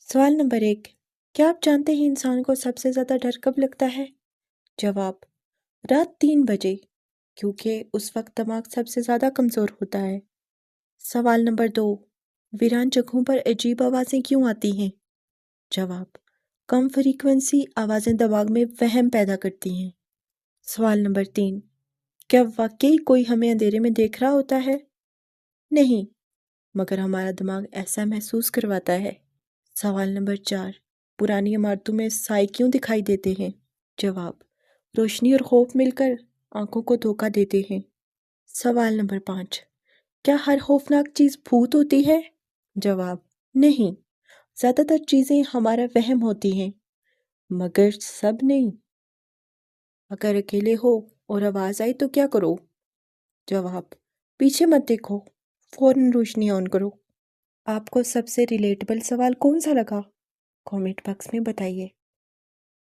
سوال نمبر 1، کیا آپ جانتے ہیں انسان کو سب سے زیادہ ڈر کب لگتا ہے؟ جواب، رات 3 بجے، کیونکہ اس وقت دماغ سب سے زیادہ کمزور ہوتا ہے۔ سوال نمبر 2، ویران جگہوں پر عجیب آوازیں کیوں آتی ہیں؟ جواب، کم فریکوینسی آوازیں دماغ میں وہم پیدا کرتی ہیں۔ سوال نمبر 3، کیا واقعی کوئی ہمیں اندھیرے میں دیکھ رہا ہوتا ہے؟ نہیں، مگر ہمارا دماغ ایسا محسوس کرواتا ہے۔ سوال نمبر 4، پرانی عمارتوں میں سائے کیوں دکھائی دیتے ہیں؟ جواب، روشنی اور خوف مل کر آنکھوں کو دھوکہ دیتے ہیں۔ سوال نمبر 5، کیا ہر خوفناک چیز بھوت ہوتی ہے؟ جواب، نہیں، زیادہ تر چیزیں ہمارا وہم ہوتی ہیں، مگر سب نہیں۔ اگر اکیلے ہو اور آواز آئی تو کیا کرو؟ جواب، پیچھے مت دیکھو، فوراً روشنی آن کرو۔ آپ کو سب سے ریلیٹبل سوال کون سا لگا؟ کامنٹ باکس میں بتائیے۔